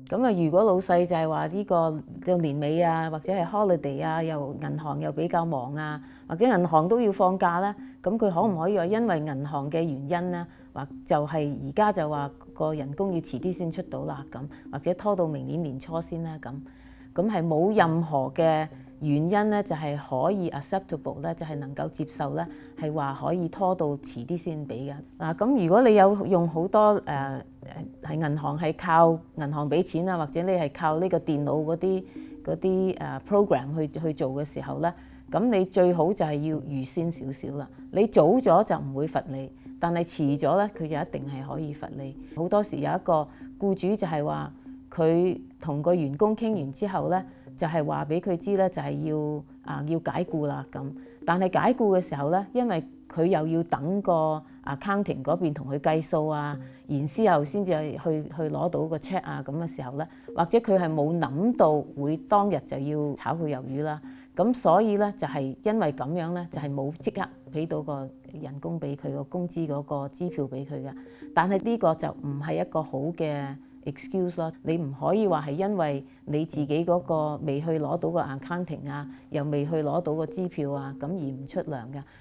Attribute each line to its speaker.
Speaker 1: 咁啊，如果老細就係話呢個年尾啊，或者係 holiday 啊，又銀行又比較忙啊，或者銀行都要放假啦，咁佢可唔可以話因為銀行嘅原因咧，或就係而家就話個人工要遲啲先出到啦咁，或者拖到明年年初先啦咁，咁係冇任何嘅原因咧，就係可以 acceptable 咧，就係能夠接受咧，係話可以拖到遲啲先俾嘅。嗱，咁如果你有用好多係銀行係靠銀行俾錢啊，或者你係靠呢個電腦嗰啲program 去做嘅時候咧，咁你最好就係要預先少少啦。你早咗就唔會罰你，但係遲咗咧，佢就一定係可以罰你。好多時有一個僱主就係話佢同個員工傾完之後咧，就係話俾佢知咧，就係要解僱啦咁。但係解僱嘅時候咧，因為佢又要等個accounting 嗰邊同佢計數啊，然之後先至去攞到個 check 啊咁嘅時候咧，或者佢係冇諗到會當日就要炒佢魷魚啦。咁所以咧就係因為咁樣咧，就係冇即刻俾到個人工俾佢個工資嗰個支票俾佢嘅。但係呢個就唔係一個好嘅excuse 咯，你唔可以話係因為你自己嗰個未去攞到個 accounting啊，又未去攞到個支票啊，咁而唔出糧㗎。